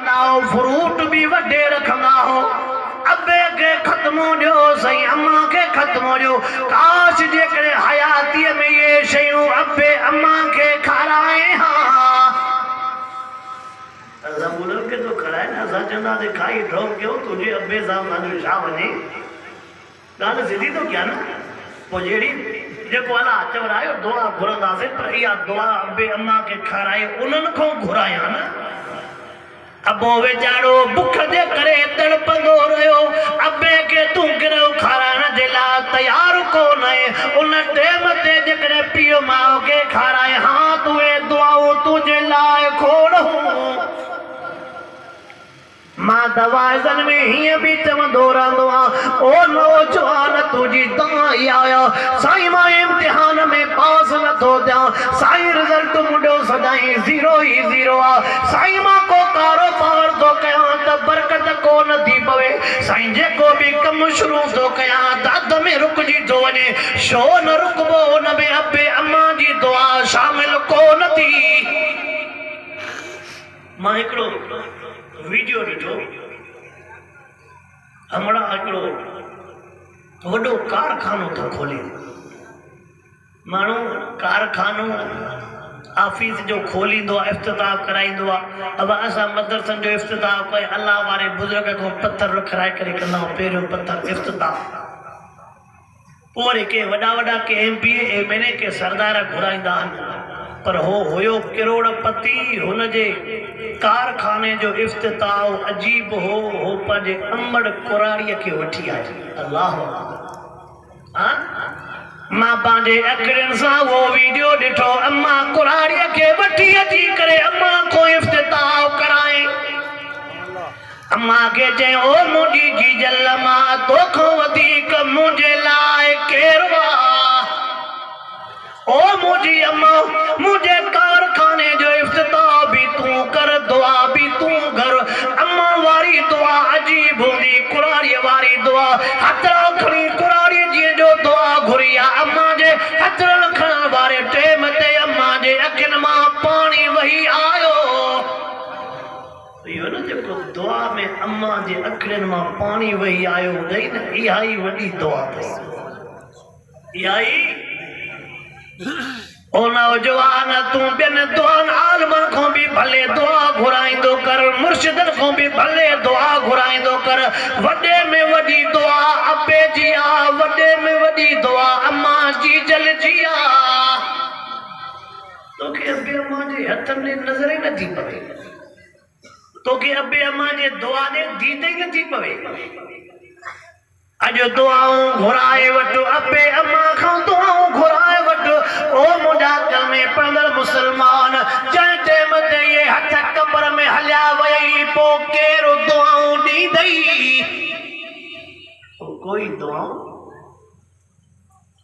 Fruit भी वडे रखंदा हो अबे के खत्म हो जो सही अम्मा के खत्म हो जो काश जेकरे हयाती में ये शयूं अबे अम्मा के खाराए हां असा बोलन के तो खराए ना सा चंदा दे खाई ड्रॉप क्यों तुझे अबे साहब मानो शाह बने गाल सीधी तो क्या ना वो जेड़ी जेको अला चवरायो दुआ घुरंदासे पर इया दुआ अबे अम्मा के खाराए उन्हन को घुराया ना अबो वेचारो बुख जे करे तड़पंदो रहियो अबे के तू गिरो खाराइण जे ला तैयार कोन है उन टेम ते जेकरे पियो माओ के खाराए हां तुए दुआऊं तुझे लाए खोड़ मां दवाइजन में हिय भी चवंदो रहंदो आ ओ नौजवान तुझी दाई आया साईं मां इम्तिहान में पास न थो थिया साईं रिजल्ट मुंडो सदाई 0 ही 0 आ साईं मां को कारोबार तो कया त बरकत कोन थी पवे साईं जेको भी कम शुरू तो कया दाद में रुकजी तो वने शो न रुकबो न बे अबे अम्मा जी दुआ शामिल कोन थी मां एकड़ो वीडियो ॾिठो हमड़ा हिकिड़ो वॾो कारखानो थो खोले माण्हू कारखानो ऑफिस जो खोलींदो आहे इफ्तिताह कराईंदो आहे अब असां मदरसनि जो इफ्तिताह कोई अल्लाह वारे बुज़ुर्ग खां पत्थर रखाए करे कंदा आहियूं पहिरियों पत्थर इफ्तिताह पोइ वरी के वॾा वॾा के MP MLA के सरदार घुराईंदा आहिनि पर हो हुयो करोड़पति हुनजे कारखाने जो इफ्तिताह अजीब हो पंहिंजे अमड़ कुराड़ीअ खे वठी आयो अल्लाह मां पंहिंजे अखियुनि सां वो वीडियो ॾिठो अम्मा कुराड़ीअ खे वठी अची करे अम्मा को इफ्तिताह कराए अम्मा के चयो ओ मुंहिंजी जीजल मां तोखां वधीक मुंहिंजे लाइ केरु आहे ओ मुझी अम्मा मुझे कारखाने जो इफ्तिताह भी तू कर दुआ भी तू कर अम्मा वारी दुआ अजीब होंदी कुरारी वारी दुआ हथरा खणी कुरारी जी जो दुआ घुरिया अम्मा जे हथरा खण वारे टेम ते अम्मा जे अखिन मां पानी वही आयो यो न जेको दुआ में अम्मा जे अखिन मां पानी वही आयो हूंदई न इहा ई वॾी दुआ इहा ई ओ नौजवान तू बिन दुआन आलमन को भी भले दुआ घुराइंदो कर मुर्शिदन को भी भले दुआ घुराइंदो कर वडे में वडी दुआ अबे जिया वडे में वडी दुआ अम्मा जी जल जिया तो के अबे अम्मा जे हथन ने नजर न थी पवे तो के अबे अम्मा जे दुआ ने दीदे न थी पवे अजो दुआऊं घुराए वटो अबे अम्मा खां दुआऊं घुराए वटो ओ मुंडा कल में पंदर मुसलमान जंहिं टेम ते ये हथ कब्र में हलिया वई पो केरो दुआऊं दी दई कोई दुआऊं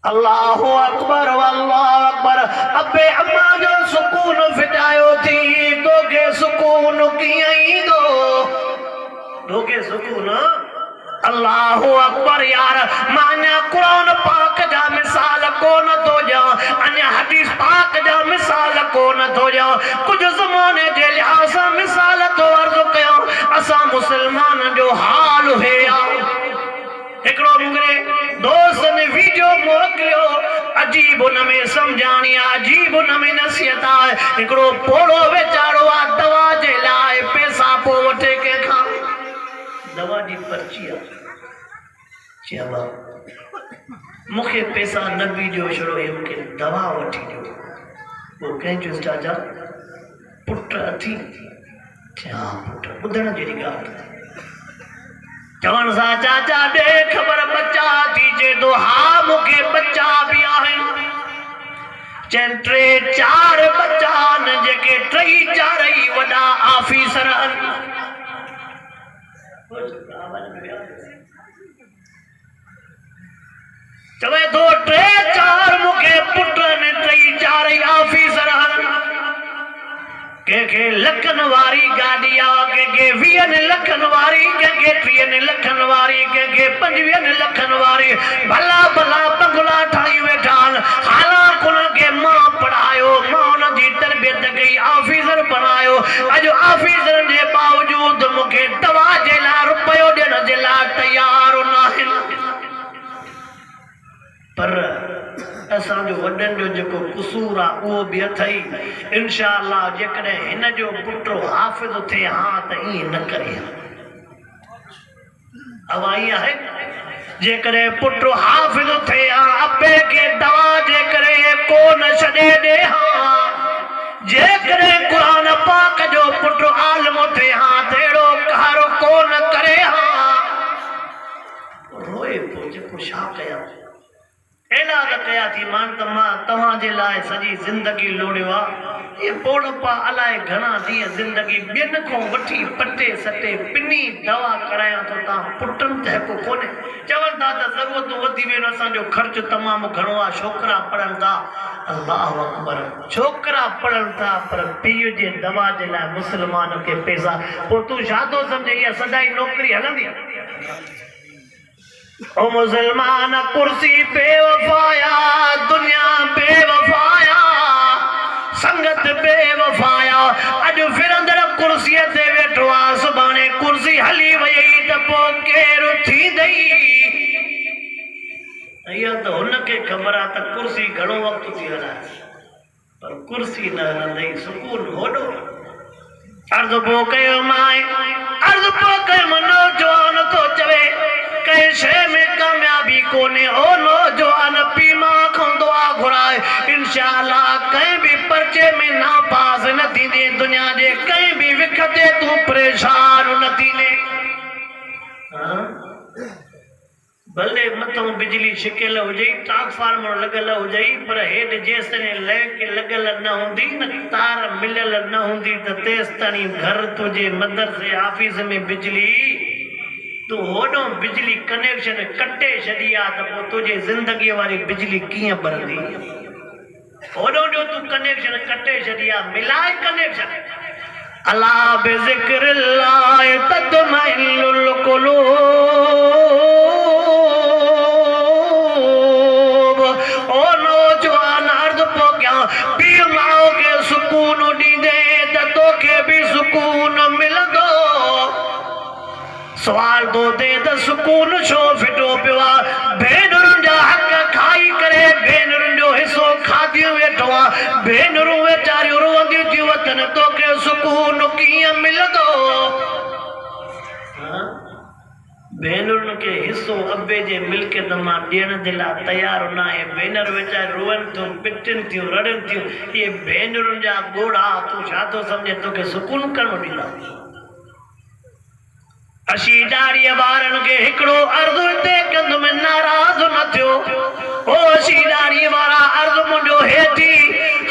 अल्लाहु अकबर वल्लाहु अकबर अबे अम्मा जो सुकून फिटायो थी तो के सुकून कीअं ईंदो तो के सुकून अल्लाहु अकबर यार माना कुरान पाक जा मिसाल कोन तो जा अन्य हदीस पाक जा मिसाल कोन तो जा कुछ ज़माने जे लिहाज़ सां मिसाल तो अर्ज़ कयो असां मुसलमान जो हाल है एकड़ो मुगरे दोस्त ने वीडियो मोकिलियो अजीब उन में समझाणी अजीब उन में नसीहत आहे एकड़ो पोड़ो वेचारो आ दवा जे लाइ पैसा पो वठे के खां दवा जी पर्ची आहे चवा मुखे पैसा न ॾियो छड़ो ये मुखे दवा वठी ॾियो वो कंहिंजो चाचा पुट अथी छा पुट ॿुधण जहिड़ी ॻाल्हि चवण सां चाचा ॾे ख़बर बच्चा थी जे तो हा मुखे बच्चा भी आहिनि चइनि 3-4 बच्चा आहिनि जेके 3-4 ई वॾा ऑफिसर आहिनि चवे तो 3-4 मुखे पुट ने 3-4 ऑफिसर के लखन वारी गाड़ी आ के 20 लखन वारी के 30 लखन वारी के 25 लखन वारी भला भला बंगला ठाई वेठान हालांकि उनके मां पढ़ायो मां उन जी तरबियत कई ऑफिसर बनायो अज ऑफिसर के बावजूद पर असांजो वॾनि जो जेको क़सूर आहे उहो बि अथई। इंशाअल्लाह जेकॾहिं हिन जो पुटु हाफ़िज़ थिए हा त ईअं न करे हवा ईअं आहे। जेकॾहिं पुटु हाफ़िज़ थिए हा अबे खे दवा जे करे कोन छॾे ॾे हा। जेकॾहिं क़ुरान पाक जो पुटु आलिम थिए हा त अहिड़ो कहर कोन करे हा। रोए पोइ जेको छा कयां ऐलान कया थी मान त मां तव्हांजे लाइ सॼी ज़िंदगी लोड़ियो आहे। ये पोड़पा अलाए घणा ॾींहं ज़िंदगी ॿियनि खां वठी पटे सटे पिनी दवा करायां थो तव्हां पुटनि ते हक़ कोन्हे। चवनि था त ज़रूरतूं वधी वियूं आहिनि असांजो ख़र्चु तमामु घणो आहे छोकिरा पढ़नि था। अल्लाह अकबर छोकिरा पढ़नि था पर पीउ जे दवा जे लाइ मुस्लमान खे पैसा। पोइ तूं छा थो सम्झे इहा सदाई नौकिरी हलंदी आहे? ओ मुसलमान कुर्सी बेवफाया दुनिया बेवफाया संगत बेवफाया। अॼु फिरंदड़ कुर्सीअ ते वेठो आहे सुभाणे कुर्सी हली वई त पोइ केरु थींदई? इहा त हुनखे ख़बर आहे त कुर्सी घणो वक़्तु थी हलाए पर कुर्सी न हलंदई सुकून होॾो। अर्ज़ पोइ कयो माए अर्ज़ पोइ कयो नौजवान थो चवे कंहिं शइ में कामयाबी कोन्हे। ओ नौजवान पीउ मां खां दुआ घुराए इंशाअल्लाह कंहिं बि पर्चे में ना पास न थींदे दुनिया जे कंहिं बि विख ते तूं परेशान न थींदे। भले मथां बिजली छिकियल हुजे ट्रांसफार्मर लॻल हुजे पर हेठि जेसिताईं लाइट लॻल न हूंदी न तार मिलियल न हूंदी त तेसिताईं घर तुंहिंजे मदरसे ऑफिस में बिजली तूं होॾो बिजली कनेक्शन कटे छॾी आहे त पोइ तुंहिंजे ज़िंदगीअ वारी बिजली कीअं भरंदी? होॾो जो तूं कनेक्शन कटे छॾी आहे मिलाए कनेक्शन। अला बिज़िक्रिल्लाह तत्मइन्नुल क़ुलूब। ओ नौजवान अर्ज़ पोइ कयां पीउ माउ खे सुकून ॾींदे त तोखे बि सुकून मिलंदो। सवाल तो दे त सुकून छो फिटो पियो आहे? भेनरुनि जा हक़ खाई करे भेनरुनि जो हिसो खादियूं वेठो आहे। भेनरूं वेचारियूं रोअंदियूं थियूं वतन तोखे सुकून कीअं मिलंदो? भेनरुनि खे हिसो अबे जे मिल्कियत मां ॾियण जे लाइ तयारु न आहे। भेनर वेचारियूं रोअनि थियूं पिटनि थियूं रड़नि थियूं। इहे भेनरुनि जा ॻोढ़ा तूं छा थो सम्झे तोखे सुकून करणो ॾींदा? अशी ॾाड़ीअ वारनि खे हिकिड़ो अर्ज़ु ते कंदुमि नाराज़ न थियो। ओ अशी ॾाड़ीअ वारा अर्ज़ु मुंहिंजो हेठि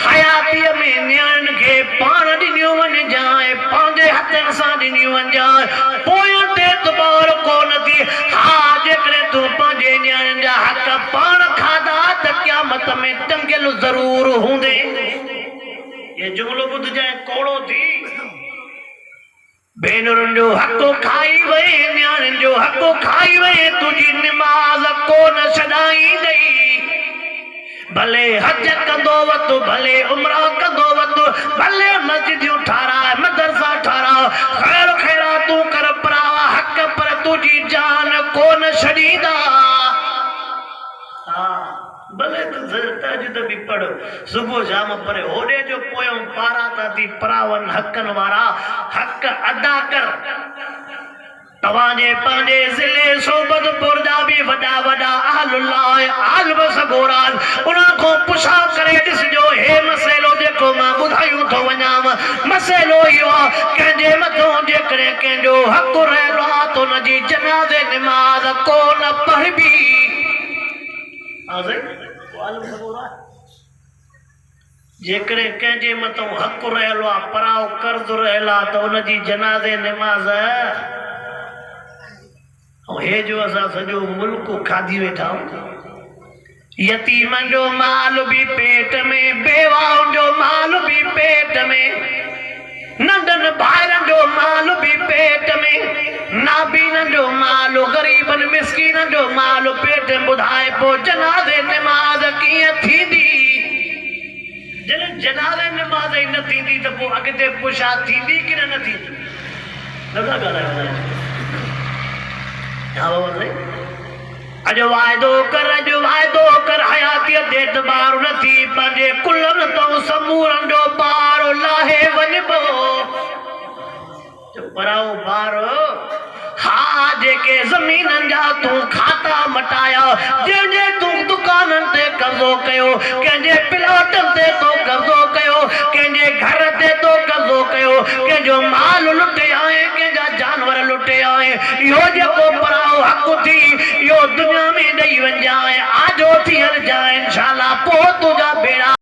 हयातीअ में नियाणियुनि खे पाण ॾिनियूं वञजांइ पंहिंजे हथनि सां ॾिनियूं वञजांइ पोयनि ते तुबार कोन थी। हा जेकॾहिं तूं पंहिंजे नियाणियुनि जा हक़ पाण खाधा त क़यामत में टंगियल ज़रूर हूंदे। ये जुमिलो ॿुधजांइ कोड़ो थी। भेनरुनि जो हक़ खाई वई नियाणियुनि जो हक़ खाई वई तुंहिंजी निमाज़ कोन छॾाईंदई। भले हज कंदो वतु भले उमरा कंदो वतु भले मस्जिदियूं ठाराए मदरसा ठाराए ख़ैर ख़ैरातूं कर परावा हक़ पर तुंहिंजी जान कोन छॾींदा। भले तूं तहज्जुद बि पढ़ सुबुह शाम पर होॾे जो पोयों पारा था थी परावनि हक़नि वारा हक़ अदा कर। तव्हांजे पंहिंजे ज़िले सोबतपुर जा बि वॾा वॾा अहलुल्लाह आलिम सगोरान उन्हनि खां पुछा करे ॾिसजो हे मसइलो जेको मां ॿुधायूं थो वञां मसइलो इहो आहे कंहिंजे मथां जेकॾहिं कंहिंजो हक़ रहियो आहे त हुनजी जनाज़े निमाज़ कोन पढ़बी। जेकॾहिं कंहिंजे मथां हक़ रहियल आहे पराओ कर्ज़ रहियल आहे त हुनजी जनाज़े निमाज़ हे जो असां सॼो मुल्क खाधी वेठा यतीमनि जो माल बि पेट में बेवाउनि जो माल बि पेट में नंढनि भाइरनि जो माल बि पेट में नाबीननि जो माल ग़रीबनि मिस्कीननि जो माल पेट में ॿुधाए पोइ जनाज़े निमाज़ कीअं थींदी? जॾहिं जनाज़े निमाज़ ई न थींदी त पोइ अॻिते पुछा थींदी की न थींदी? नथा ॻाल्हायो अज वायदो कर हयातीअ ते एतबार न थी पंहिंजे कुलनि तो समूरनि जो पार लाहे वञिबो पराओ बार हा जेके ज़मीननि जा तूं खाता मटाया जंहिंजे तूं दुकाननि ते कब्ज़ो कयो कंहिंजे प्लॉटनि ते तो कब्ज़ो कयो कंहिंजे घर ते तो कब्ज़ो कयो कंहिंजो माल लुटे आए कंहिंजा जानवर लुटे आए इहो जेको पराओ हक़ थी इहो दुनिया में ॾेई वञाए आजो थी हल जाए इंशाअल्लाह पोइ तुंहिंजा बेड़ा